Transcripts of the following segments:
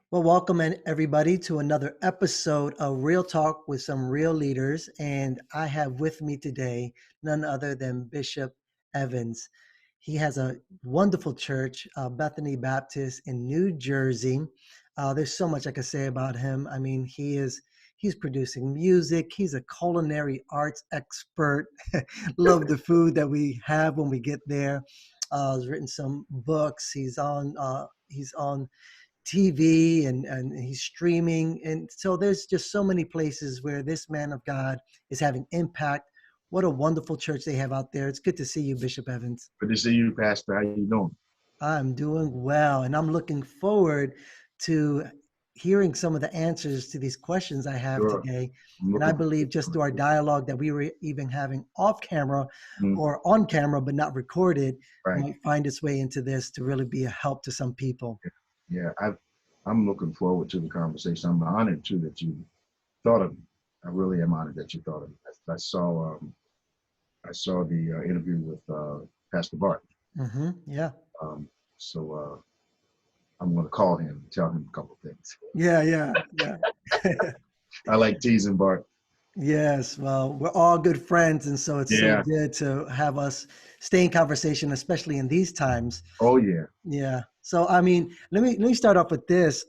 Well, welcome everybody to another episode of Real Talk with some real leaders. And I have with me today none other than Bishop Evans. He has a wonderful church, Bethany Baptist in New Jersey. There's so much I could say about him. I mean, he's producing music. He's a culinary arts expert. Love the food that we have when we get there. He's written some books. He's on TV and he's streaming. And so there's just so many places where this man of God is having impact. What a wonderful church they have out there. It's good to see you, Bishop Evans. Good to see you, Pastor. How you doing? I'm doing well, and I'm looking forward to hearing some of the answers to these questions I have Sure. today. I'm And I looking believe just through our forward dialogue that we were even having off camera to it. or on camera, but not recorded, Right. might find its way into this to really be a help to some people. Yeah, I'm looking forward to the conversation. I'm honored too that you thought of me. I really am honored that you thought of me. I saw the interview with Pastor Bart. Yeah. Um, so I'm going to call him and tell him a couple of things. Yeah. I like teasing Bart. Yes, well, we're all good friends, and so it's so Yeah. good to have us stay in conversation, especially in these times. Oh yeah. Yeah. So I mean, let me start off with this.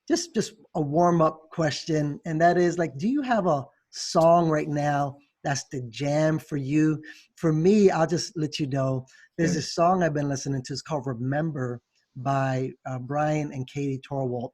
Just a warm-up question, and that is like, do you have a song right now that's the jam for you? For me, I'll just let you know, there's Okay. this song I've been listening to. It's called "Remember" by Brian and Katie Torwalt,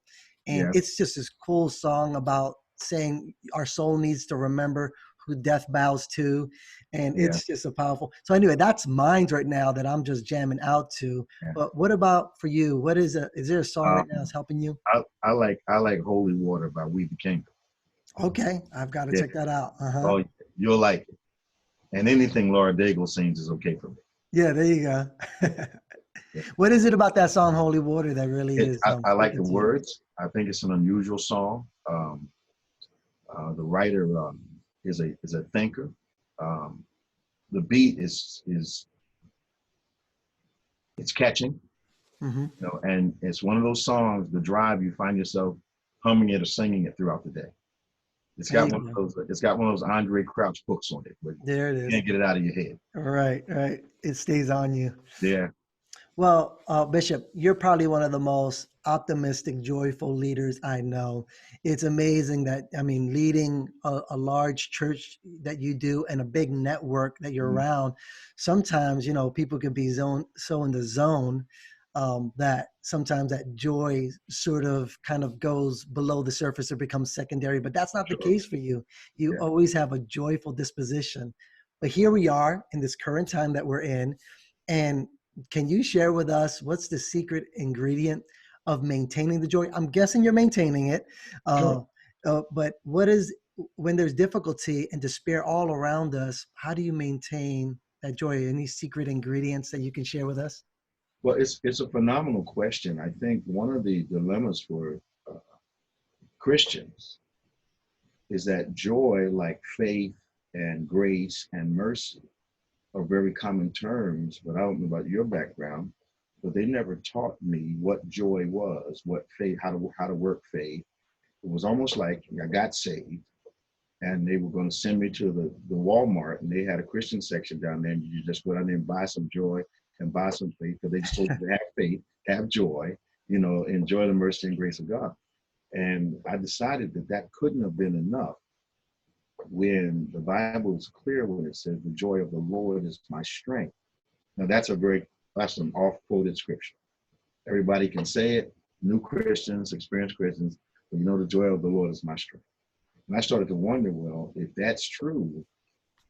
and Yeah. it's just this cool song about saying our soul needs to remember who death bows to, and Yeah. it's just a powerful. So anyway, that's mine right now that I'm just jamming out to. Yeah. But what about for you? What is it? Is there a song right now that's helping you? I like Holy Water by We the Kingdom. Okay, I've got to Yeah. check that out. Uh-huh. Oh, you'll like it. And anything Laura Daigle sings is okay for me. Yeah, there you go. Yeah. What is it about that song Holy Water that really is I like speaking the to you? words. I think it's an unusual song. The writer is a thinker. Um, the beat is it's catching, Hmm. and it's one of those songs. The drive, you find yourself humming it or singing it throughout the day. It's There got you one of go. those. It's got one of those Andre Crouch books on it, but There it you is. can't get it out of your head. Right. It stays on you. Yeah, Well, Bishop, you're probably one of the most optimistic, joyful leaders I know. It's amazing that, I mean, leading a large church that you do and a big network that you're Mhm. around, sometimes, people can be so in the zone that sometimes that joy sort of kind of goes below the surface or becomes secondary. But that's not the Sure. case for you. You Yeah. always have a joyful disposition. But here we are in this current time that we're in. And can you share with us what's the secret ingredient of maintaining the joy? I'm guessing you're maintaining it, Sure. but what is when there's difficulty and despair all around us? How do you maintain that joy? Any secret ingredients that you can share with us? Well, it's a phenomenal question. I think one of the dilemmas for uh, Christians is that joy, like faith and grace and mercy, are very common terms. But I don't know about your background, but they never taught me what joy was, what faith, how to work faith. It was almost like I got saved, and they were going to send me to the Walmart, and they had a Christian section down there, and you just go down there and buy some joy and buy some faith, because they just told you to have faith, have joy, enjoy the mercy and grace of God. And I decided that couldn't have been enough when the Bible is clear when it says the joy of the Lord is my strength. Now that's an off-quoted scripture. Everybody can say it, new Christians, experienced Christians, but the joy of the Lord is my strength. And I started to wonder, well, if that's true,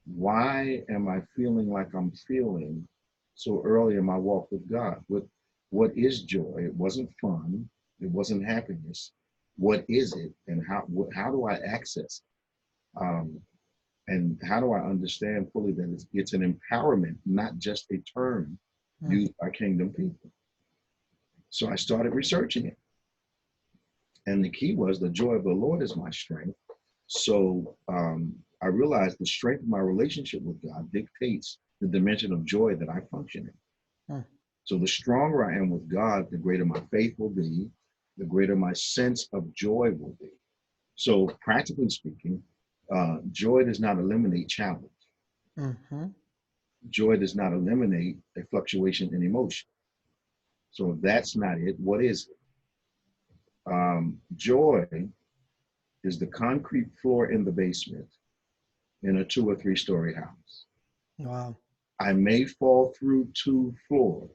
why am I feeling like I'm feeling so early in my walk with God? What is joy? It wasn't fun. It wasn't happiness. What is it, and how do I access it? And how do I understand fully that it's an empowerment, not just a term Mm. used by kingdom people? So I started researching it. And the key was the joy of the Lord is my strength. So I realized the strength of my relationship with God dictates the dimension of joy that I function in. Mm. So the stronger I am with God, the greater my faith will be, the greater my sense of joy will be. So, practically speaking, joy does not eliminate challenge. Mm-hmm. Joy does not eliminate a fluctuation in emotion. So, if that's not it, what is it? Joy is the concrete floor in the basement in a 2 or 3 story house. Wow. I may fall through 2 floors,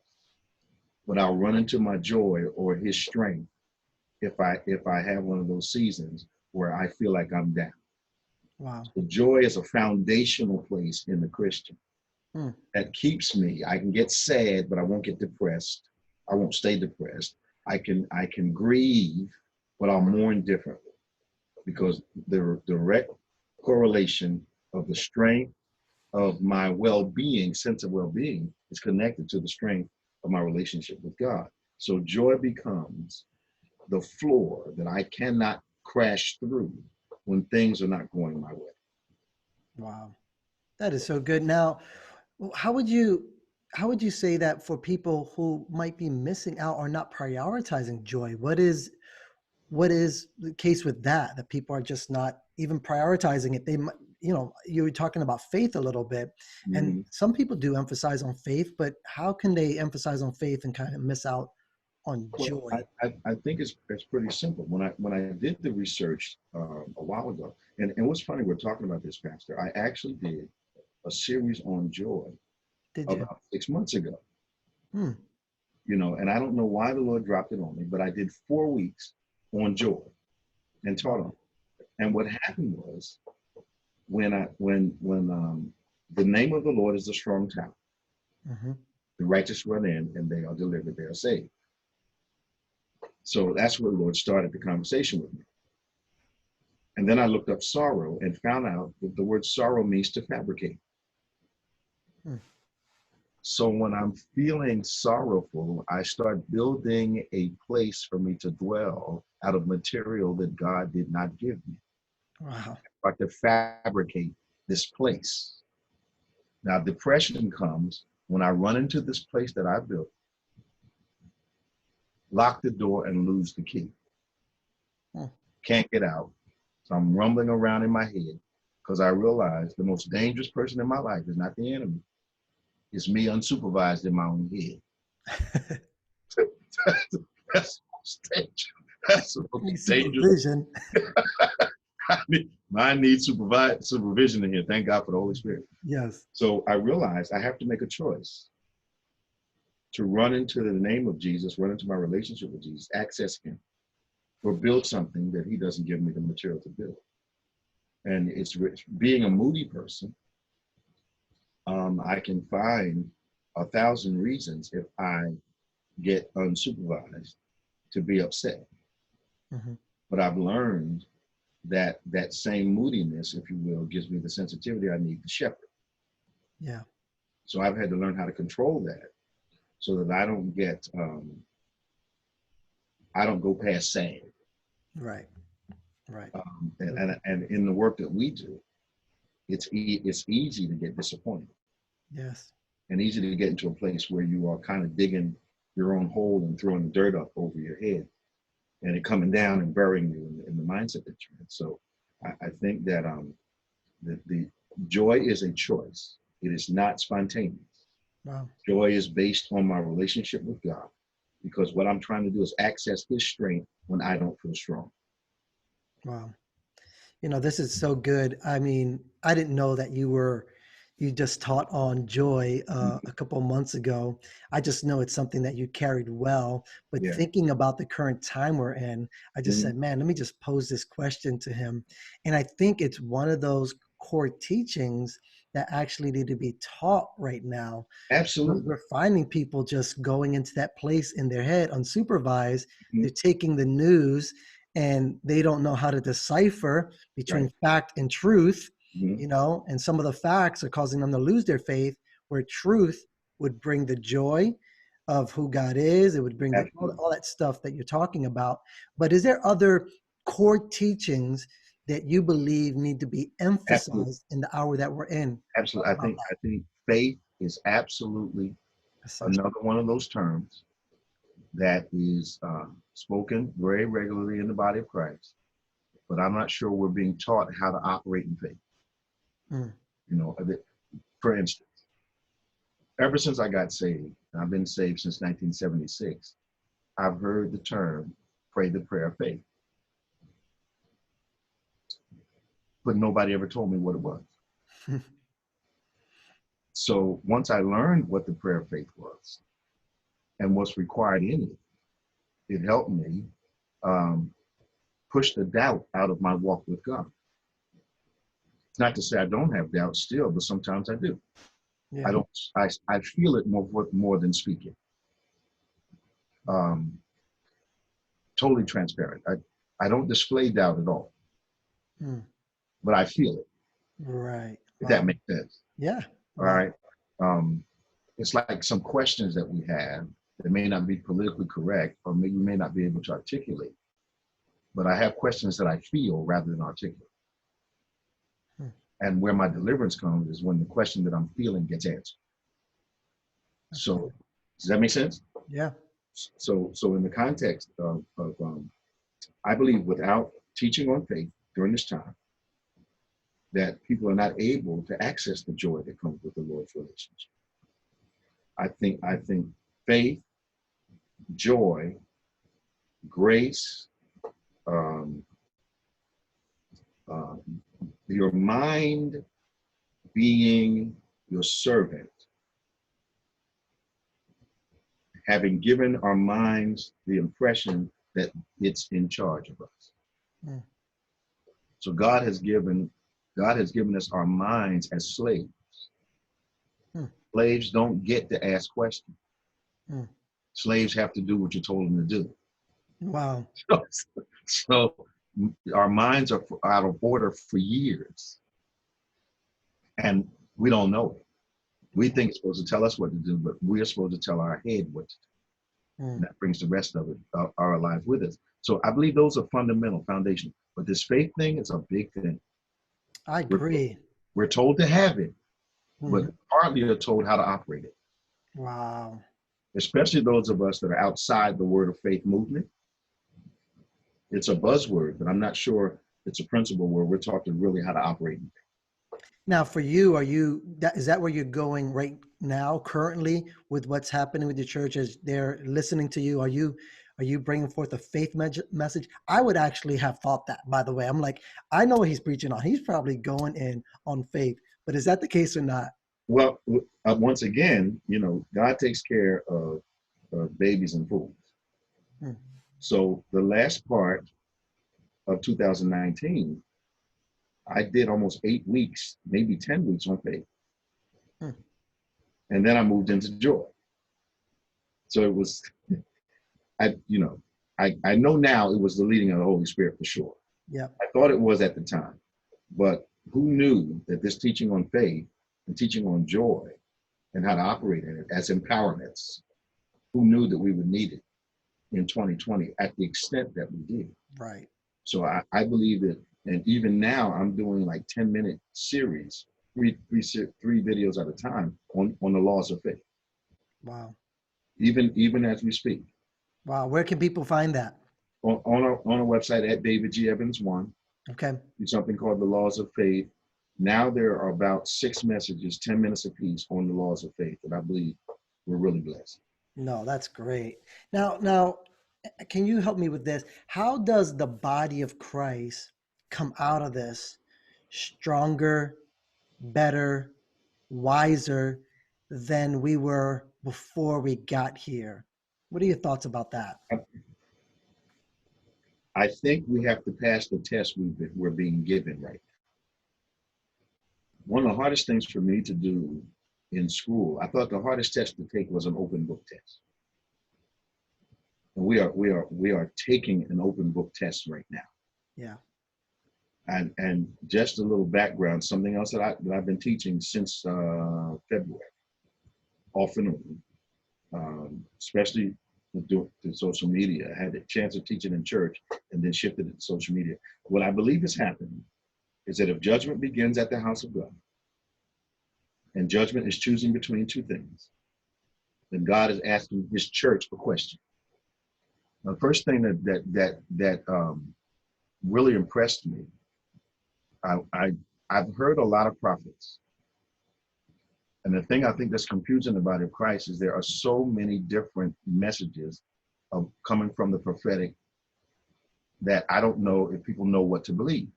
but I'll run into my joy or his strength if I have one of those seasons where I feel like I'm down. Wow. So joy is a foundational place in the Christian Mm. that keeps me. I can get sad, but I won't get depressed. I won't stay depressed. I can grieve, but I'll mourn differently because the direct correlation of the strength of my well-being, sense of well-being, is connected to the strength of my relationship with God. So joy becomes the floor that I cannot crash through when things are not going my way. Wow. That is so good. Now, how would you how would you say that for people who might be missing out or not prioritizing joy? What is the case with that? That people are just not even prioritizing it. You were talking about faith a little bit, and Mhm. some people do emphasize on faith, but how can they emphasize on faith and kind of miss out on Well, joy? I think it's pretty simple. When I did the research a while ago, and what's funny, we're talking about this, Pastor. I actually did a series on joy Did you? about 6 months ago. Hmm. And I don't know why the Lord dropped it on me, but I did 4 weeks on joy and taught on Wow. it. And what happened was when the name of the Lord is a strong tower, Hmm. the righteous run in and they are delivered, they are saved. So that's where the Lord started the conversation with me. And then I looked up sorrow and found out that the word sorrow means to fabricate. Hmm. So when I'm feeling sorrowful, I start building a place for me to dwell out of material that God did not give me. Wow. I start to fabricate this place. Now, depression comes when I run into this place that I built, lock the door, and lose the key. Hmm. Can't get out. So I'm rumbling around in my head because I realize the most dangerous person in my life is not the enemy. It's me unsupervised in my own head. That's the most dangerous. That's the most Need dangerous. supervision. Mine needs supervision in here. Thank God for the Holy Spirit. Yes. So I realized I have to make a choice to run into the name of Jesus, run into my relationship with Jesus, access him, or build something that he doesn't give me the material to build. And it's being a moody person. I can find 1,000 reasons if I get unsupervised to be upset. Hmm. But I've learned that that same moodiness, if you will, gives me the sensitivity I need to shepherd. Yeah. So I've had to learn how to control that so that I don't go past sad. Right. Right. And in the work that we do, it's easy to get disappointed Yes. and easy to get into a place where you are kind of digging your own hole and throwing the dirt up over your head and it coming down and burying you in the mindset that you're in. So I think that the joy is a choice. It is not spontaneous. Wow. Joy is based on my relationship with God because what I'm trying to do is access his strength when I don't feel strong. Wow. This is so good. I mean, I didn't know that you just taught on joy a couple of months ago. I just know it's something that you carried well. But Yeah. thinking about the current time we're in, I just Mhm. said, man, let me just pose this question to him. And I think it's one of those core teachings that actually need to be taught right now. Absolutely. We're finding people just going into that place in their head unsupervised. Mhm. They're taking the news and they don't know how to decipher Right. between fact and truth, Mhm. and some of the facts are causing them to lose their faith, where truth would bring the joy of who God is. It would bring Absolutely. all that stuff that you're talking about. But is there other core teachings that you believe need to be Absolutely. emphasized in the hour that we're in? Talk Absolutely. I about think that. I think faith is absolutely Essential. another one of those terms that is spoken very regularly in the body of Christ, but I'm not sure we're being taught how to operate in faith. Mm. You know, for instance, ever since I got saved, I've been saved since 1976, I've heard the term pray the prayer of faith, but nobody ever told me what it was. So once I learned what the prayer of faith was and what's required in it, it helped me push the doubt out of my walk with God. It's not to say I don't have doubt still, but sometimes I do. I Yeah. don't. I feel it more than speaking. Um, totally transparent. I don't display doubt at all, Mm. but I feel it. Right. If that Wow. makes sense. Yeah. All Wow. right. Um, it's like some questions that we have that may not be politically correct, or maybe we may not be able to articulate. But I have questions that I feel rather than articulate. Hmm. And where my deliverance comes is when the question that I'm feeling gets answered. That's good. So, does that make sense? Yeah. So in the context of I believe without teaching on faith during this time, that people are not able to access the joy that comes with the Lord's relationship. I think faith, joy, grace, um, uh, your mind being your servant, having given our minds the impression that it's in charge of us. Mm. So God has given us our minds as slaves. Mm. Slaves don't get to ask questions. Mm. Slaves have to do what you told them to do. Wow. So our minds are out of order for years, and we don't know it. We think it's supposed to tell us what to do, but we're supposed to tell our head what to do. Mm. And that brings the rest of it, our lives with us. So I believe those are fundamental, foundation. But this faith thing is a big thing. I We're, agree. we're told to have it, but Mhm. hardly are told how to operate it, Wow. especially those of us that are outside the word of faith movement. It's a buzzword, but I'm not sure it's a principle where we're taught to really how to operate. Now, for you, is that where you're going right now, currently, with what's happening with the church as they're listening to you? Are you bringing forth a faith message? I would actually have thought that, by the way. I'm like, I know what he's preaching on. He's probably going in on faith, but is that the case or not? Well, once again, God takes care of babies and fools. Hmm. So the last part of 2019, I did almost 8 weeks, maybe 10 weeks on faith. Hmm. And then I moved into joy. So it was, I know now it was the leading of the Holy Spirit for sure. Yeah. I thought it was at the time, but who knew that this teaching on faith and teaching on joy and how to operate in it as empowerments, who knew that we would need it in 2020 at the extent that we did? Right. So I believe that, and even now I'm doing like 10-minute series, three videos at a time on the laws of faith, Wow. even as we speak. Wow. Where can people find that? On our website at David G. Evans 1, Okay. do something called the Laws of Faith. Now there are about 6 messages, 10 minutes apiece on the laws of faith, and I believe we're really blessed. No, that's great. Now, can you help me with this? How does the body of Christ come out of this stronger, better, wiser than we were before we got here? What are your thoughts about that? I think we have to pass the test we're being given right now. One of the hardest things for me to do in school, I thought the hardest test to take was an open book test. And we are taking an open book test right now. Yeah. And just a little background, something else that I've been teaching since February, off and on, especially through social media. I had a chance of teaching in church and then shifted it to social media. What I believe is happening is that if judgment begins at the house of God, and judgment is choosing between two things, then God is asking his church a question. The first thing that really impressed me, I, I I've heard a lot of prophets, and the thing I think that's confusing about it, Christ, is there are so many different messages of coming from the prophetic that I don't know if people know what to believe.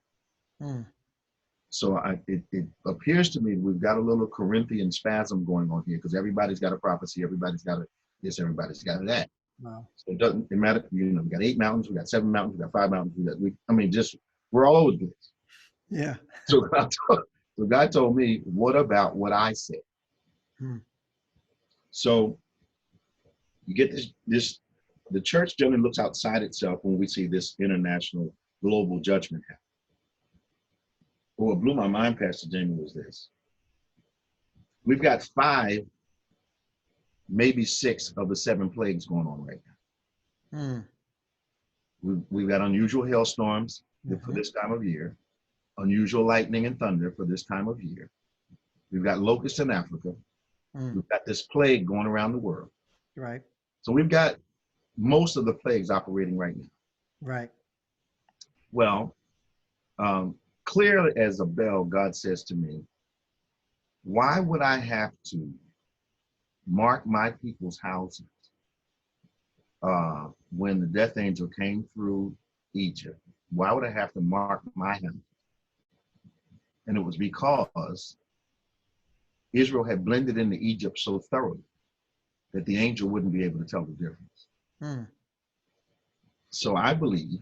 Mm. So it appears to me we've got a little Corinthian spasm going on here because everybody's got a prophecy, everybody's got a this, everybody's got a that. Wow. So it matter, we got 8 mountains, we got 7 mountains, we got 5 mountains, we're all over the place. Yeah. So God told me, what about what I said? Mm. So you get this, the church generally looks outside itself when we see this international global judgment happen. But what blew my mind, Pastor Jamie, was this. We've got 5, maybe 6 of the 7 plagues going on right now. Mm. We've got unusual hailstorms for Mm-hmm. this time of year, unusual lightning and thunder for this time of year. We've got locusts in Africa. Mm. We've got this plague going around the world. Right. So we've got most of the plagues operating right now. Right. Well, clear as a bell, God says to me, why would I have to mark my people's houses when the death angel came through Egypt? Why would I have to mark my house? And it was because Israel had blended into Egypt so thoroughly that the angel wouldn't be able to tell the difference. Mm. So I believe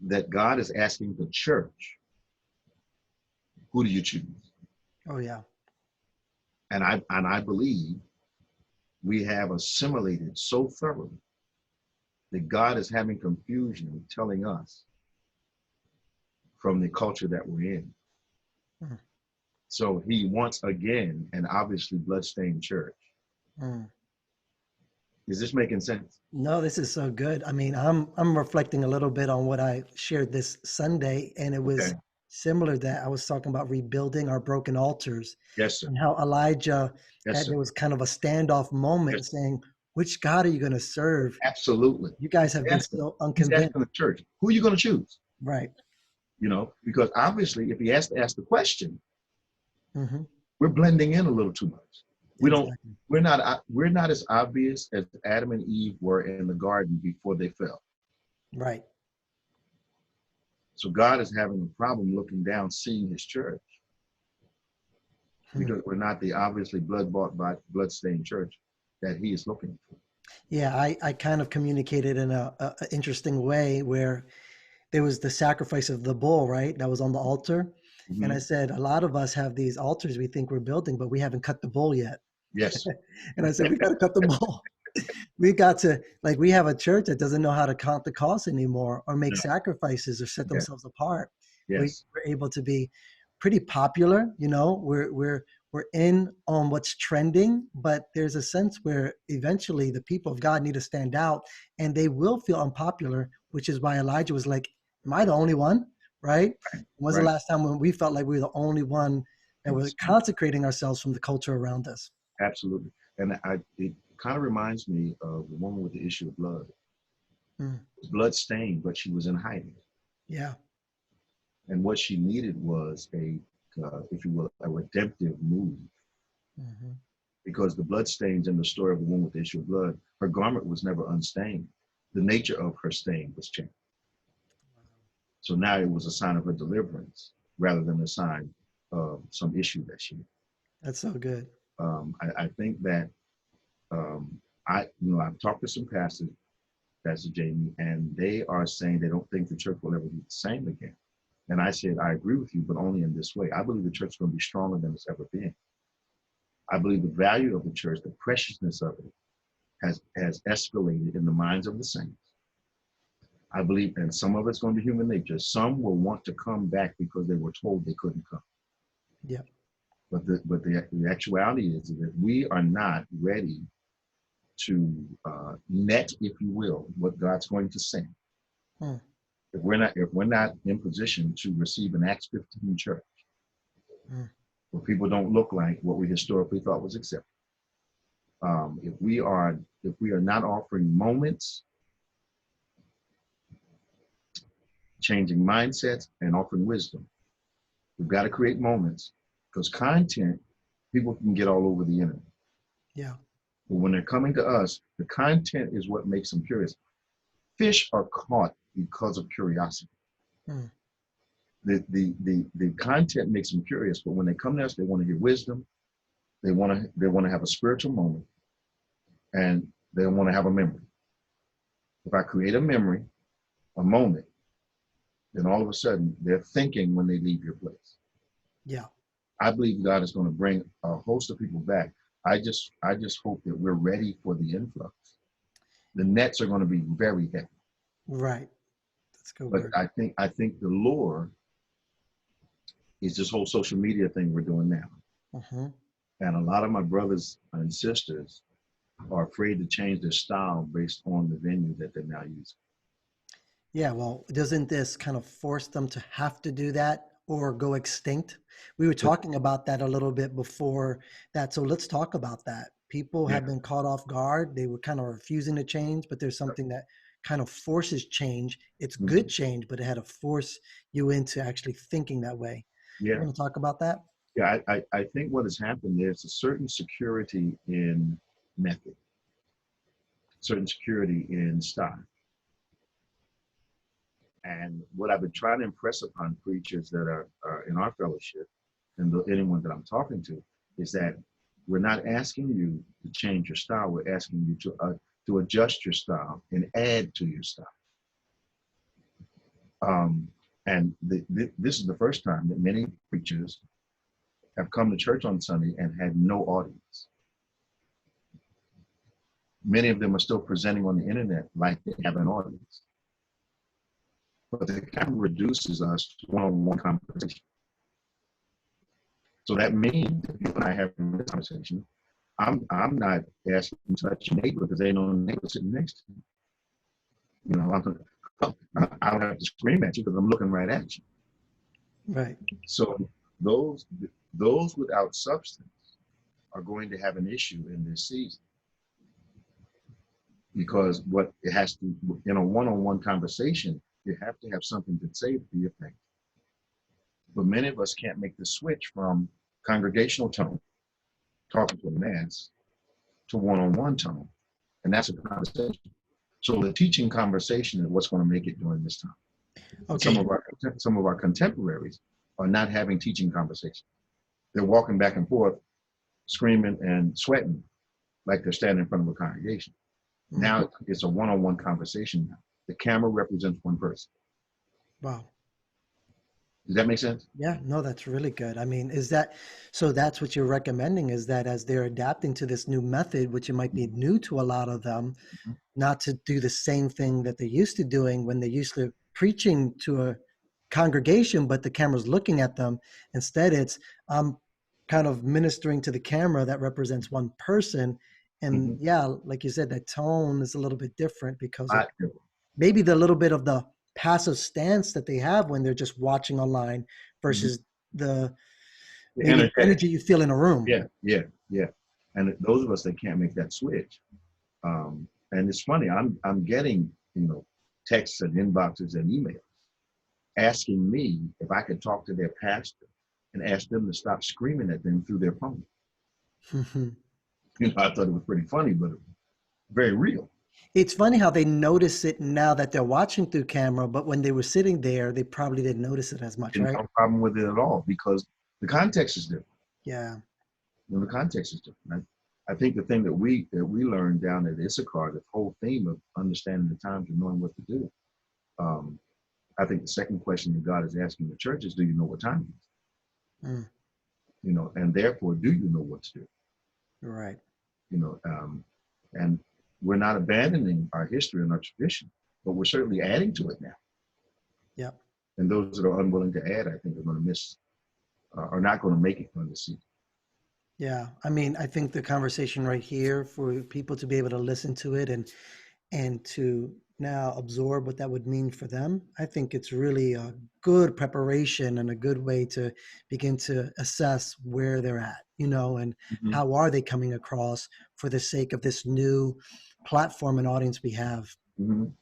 that God is asking the church, who do you choose? Oh, yeah. And I believe we have assimilated so thoroughly that God is having confusion telling us from the culture that we're in. Mm. So he wants again an obviously bloodstained church. Mm. Is this making sense? No, this is so good. I mean, I'm reflecting a little bit on what I shared this Sunday, and it was Okay. similar that I was talking about rebuilding our broken altars Yes, sir. and how Elijah Yes, there sir. was kind of a standoff moment Yes, saying, which God are you going to serve? absolutely. You guys have been so He's unconvinced. asking the church, who are you going to choose? Right. Because obviously if he has to ask the question, Mm-hmm. we're blending in a little too much. We don't, Exactly. we're not as obvious as Adam and Eve were in the garden before they fell. Right. So God is having a problem looking down, seeing his church, Hmm. because we're not the obviously blood-bought, blood-stained church that he is looking for. Yeah, I kind of communicated in a interesting way where there was the sacrifice of the bull, right? That was on the altar. And I Mm-hmm. said, a lot of us have these altars we think we're building, but we haven't cut the bull yet. Yes. And I said, we got to cut the bull. We got to, like, we have a church that doesn't know how to count the cost anymore or make No. sacrifices or set Yeah. themselves apart. We're Yes. able to be pretty popular, we're in on what's trending, but there's a sense where eventually the people of God need to stand out and they will feel unpopular, which is why Elijah was like, am I the only one? Right? Right. When was the Right. last time when we felt like we were the only one that was Absolutely. consecrating ourselves from the culture around us? Absolutely. And it kind of reminds me of the woman with the issue of blood. Mm. Blood stained, but she was in hiding. Yeah. And what she needed was if you will, a redemptive move. Mm-hmm. Because the blood stains in the story of the woman with the issue of blood, her garment was never unstained. The nature of her stain was changed. So now it was a sign of her deliverance rather than a sign of some issue that she had. That's so good. I think that I've talked to some pastors, Pastor Jamie, and they are saying they don't think the church will ever be the same again. And I said, I agree with you, but only in this way. I believe the church is going to be stronger than it's ever been. I believe the value of the church, the preciousness of it, has escalated in the minds of the saints. I believe, and some of it's going to be human nature. Some will want to come back because they were told they couldn't come. Yeah. But the actuality is that we are not ready to net, if you will, what God's going to send. Hmm. If we're not in position to receive an Acts 15 church, Hmm. where people don't look like what we historically thought was acceptable, If we are not offering moments, changing mindsets, and offering wisdom, we've got to create moments because content people can get all over the internet. Yeah. But when they're coming to us, the content is what makes them curious. Fish are caught because of curiosity. Mm. The content makes them curious, but when they come to us, they want to hear wisdom. They want to have a spiritual moment, and they want to have a memory. If I create a memory, a moment, then all of a sudden they're thinking when they leave your place. Yeah. I believe God is going to bring a host of people back. I just hope that we're ready for the influx. The nets are going to be very heavy. Right. That's a good But word. I think the lure is this whole social media thing we're doing now. Mm-hmm. And a lot of my brothers and sisters are afraid to change their style based on the venue that they're now using. Yeah, well, doesn't this kind of force them to have to do that or go extinct? We were But talking about that a little bit before that. So let's talk about that. People yeah, have been caught off guard. They were kind of refusing to change, but there's something that kind of forces change. It's good mhm, change, but it had to force you into actually thinking that way. You yeah, want to talk about that? yeah. I think what has happened is a certain security in method, certain security in style. And what I've been trying to impress upon preachers that are in our fellowship and anyone that I'm talking to is that we're not asking you to change your style. We're asking you to adjust your style and add to your style. Um, and this is the first time that many preachers have come to church on Sunday and had no audience. Many of them are still presenting on the internet like they have an audience. But the camera reduces us to one-on-one conversation. So that means that you and I having this conversation, I'm not asking you to touch your neighbor because they know the neighbor sitting next to you. You know, I don't have to scream at you because I'm looking right at you. Right. So those those without substance are going to have an issue in this season because what it has to in a one-on-one conversation, you have to have something to say to be effective. But many of us can't make the switch from congregational tone, talking to a mass, to one-on-one tone, and that's a conversation. So the teaching conversation is what's going to make it during this time. And some Okay. of our contemporaries are not having teaching conversations. They're walking back and forth, screaming and sweating like they're standing in front of a congregation. Mhm. Now it's a one-on-one conversation. Now the camera represents one person. Wow. Does that make sense? Yeah, no, that's really good. I mean, is that so that's what you're recommending is that as they're adapting to this new method, which it might be new to a lot of them, Mhm. not to do the same thing that they're used to doing when they're used to preaching to a congregation, but the camera's looking at them. Instead, it's kind of ministering to the camera that represents one person. And Mhm. yeah, like you said, that tone is a little bit different because of I, maybe the little bit of the passive stance that they have when they're just watching online mhm. versus the maybe the Energetic. energy you feel in a room. Yeah, yeah, yeah. And those of us that can't make that switch, and it's funny, I'm getting texts and inboxes and emails asking me if I could talk to their pastor and ask them to stop screaming at them through their phone. I thought it was pretty funny, but very real. It's funny how they notice it now that they're watching through camera, but when they were sitting there, they probably didn't notice it as much, Didn't right? have a problem with it at all because the context is different. Yeah. The context is different. I think the thing that we learned down at Issachar, the whole theme of understanding the times and knowing what to do. Um, I think the second question that God is asking the church is, do you know what time it is? Mm, And therefore, do you know what to do? you're right. You know, and we're not abandoning our history and our tradition, but we're certainly adding to it now. Yep. And those that are unwilling to add, I think, are going to miss, are not going to make it from the seat. Yeah. I mean, I think the conversation right here for people to be able to listen to it and to now absorb what that would mean for them, I think it's really a good preparation and a good way to begin to assess where they're at, and Mhm, how are they coming across for the sake of this new platform and audience we have. mhm.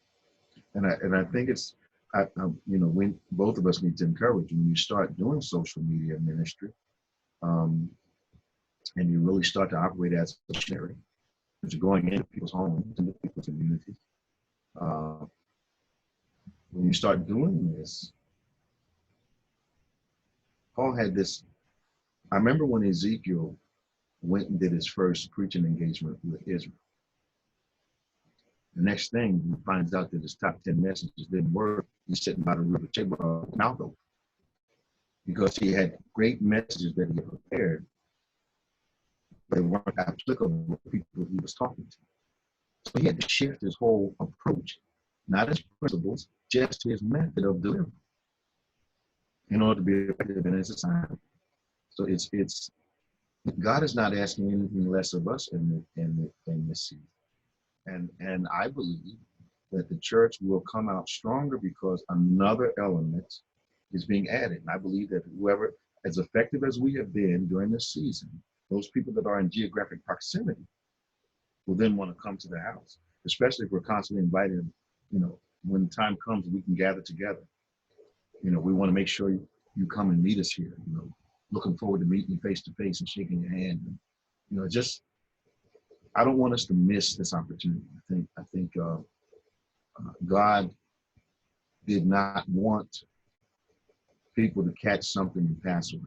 And I think it's, when both of us need to encourage when you start doing social media ministry, um, and you really start to operate as a missionary, because you're going into people's homes, into people's communities. Uh, when you start doing this, Paul had this. I remember when Ezekiel went and did his first preaching engagement with Israel. The next thing he finds out that his top 10 messages didn't work. He's sitting by the river Chebar, mouth open, because he had great messages that he had prepared, but they weren't applicable to the people he was talking to. So he had to shift his whole approach, not his principles, just his method of delivery in order to be effective in his assignment. So it's God is not asking anything less of us in this season. And I believe that the church will come out stronger because another element is being added. And I believe that whoever, as effective as we have been during this season, those people that are in geographic proximity will then want to come to the house, especially if we're constantly inviting, when the time comes, we can gather together. We want to make sure you come and meet us here. Looking forward to meeting you face to face and shaking your hand. And, just I don't want us to miss this opportunity. I think God did not want people to catch something and pass away.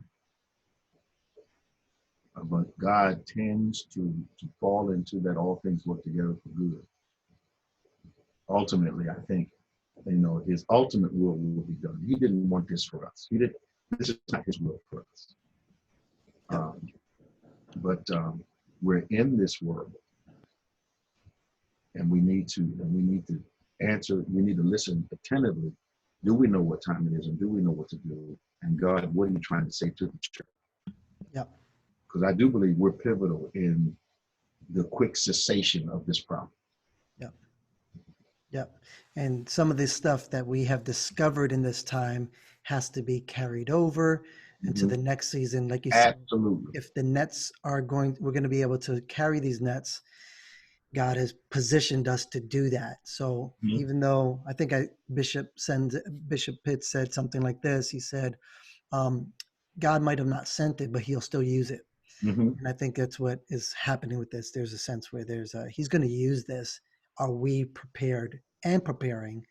But God tends to fall into that all things work together for good. Ultimately, I think, his ultimate will be done. He didn't want this for us. This is not his will for us. Yep. But we're in this world, and we need to answer. We need to listen attentively. Do we know what time it is, and do we know what to do? And God, what are you trying to say to the church? Yep. Because I do believe we're pivotal in the quick cessation of this problem. Yep. Yep. And some of this stuff that we have discovered in this time has to be carried over into Mm-hmm. the next season. Like you said, Absolutely. if the nets we're going to be able to carry these nets. God has positioned us to do that. So Mm-hmm. even though I think Bishop Pitt said something like this, he said, um, God might have not sent it, but he'll still use it. Mm-hmm. And I think that's what is happening with this. There's a sense where he's going to use this. Are we prepared and preparing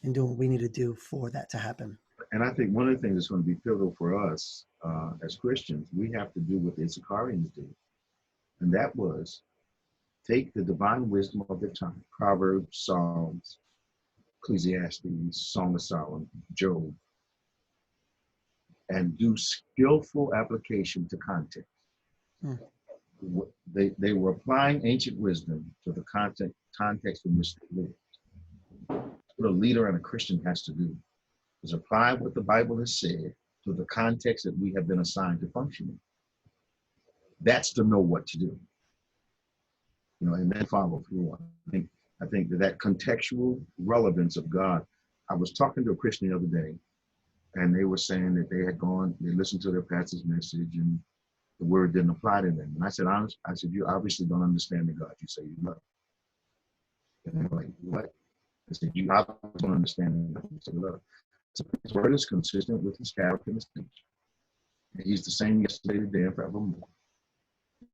and doing what we need to do for that to happen? And I think one of the things that's going to be pivotal for us as Christians, we have to do what the Issacharians did. And that was take the divine wisdom of their time, Proverbs, Psalms, Ecclesiastes, Song of Solomon, Job, and do skillful application to context. Hmm. They were applying ancient wisdom to the context in which they lived. What a leader and a Christian has to do is apply what the Bible has said to the context that we have been assigned to function in. That's to know what to do, and then follow through. I think that contextual relevance of God. I was talking to a Christian the other day, and they were saying that they listened to their pastor's message, and the word didn't apply to them. And I said, you obviously don't understand the God you say you love. And they're like, what? I said, you obviously don't understand the God you say you love. So his word is consistent with his character and his nature. And he's the same yesterday, today, and forevermore.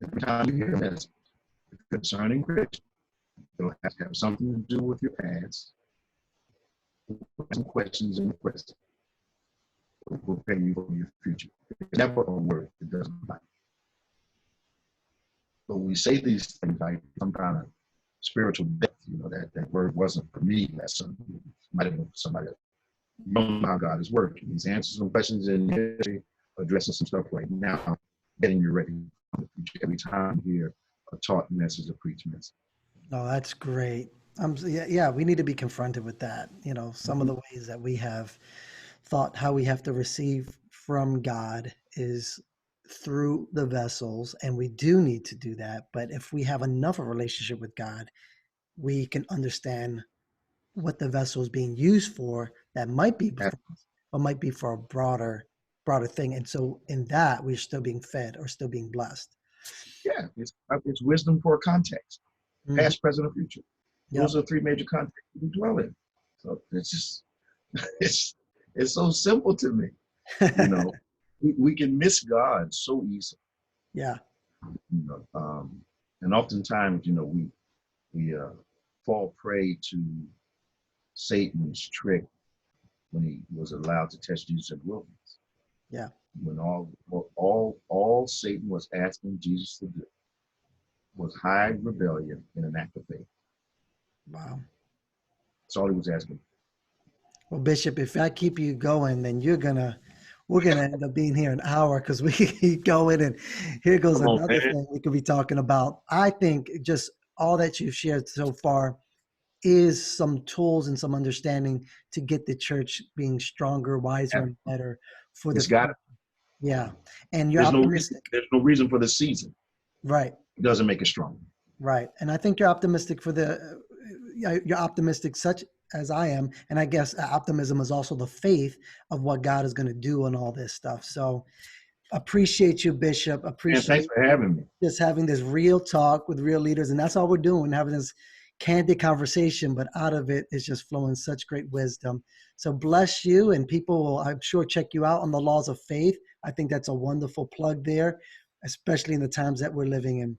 Every time you hear a message concerning Christian, it'll have to have something to do with your past, some questions in the present. Will prepare you for your future. It's never a word that doesn't apply. But when we say these things like some kind of spiritual depth, that word wasn't for me. That might have been for somebody else. You don't know how God is working. He's answering some questions in history, addressing some stuff right now, getting you ready for the future. Every time you hear a taught message, a preached message. Oh, that's great. Yeah, we need to be confronted with that. Some of Mm-hmm. the ways that we have thought how we have to receive from God is through the vessels, and we do need to do that. But if we have enough of a relationship with God, we can understand what the vessel is being used for, that might be for That- us, but might be for a broader thing. And so in that, we're still being fed or still being blessed. yeah, it's wisdom for a context, Hmm. past, present, or future. Those Yep. are three major contexts we dwell in. So it's just it's it's so simple to me. You know, we can miss God so easily. Yeah. You know, and oftentimes, you know, we fall prey to Satan's trick when he was allowed to test Jesus in the wilderness. Yeah. When all Satan was asking Jesus to do was hide rebellion in an act of faith. Wow. That's all he was asking. Well, Bishop, if I keep you going, then we're gonna end up being here an hour because we keep going, and here goes Come on, another man. thing we could be talking about. I think just all that you've shared so far is some tools and some understanding to get the church being stronger, wiser, and better for the It's got future. Yeah, and you're there's no reason optimistic, there's no reason for the season. right? It doesn't make it strong. Right. And I think you're optimistic for the, yeah, you're optimistic such as I am. And I guess optimism is also the faith of what God is going to do and all this stuff. So appreciate you, Bishop. And thanks Appreciate for having me. just having this real talk with real leaders. And that's all we're doing, having this candid conversation, but out of it is just flowing such great wisdom. So bless you. And people will, I'm sure, check you out on the laws of faith. I think that's a wonderful plug there, especially in the times that we're living in.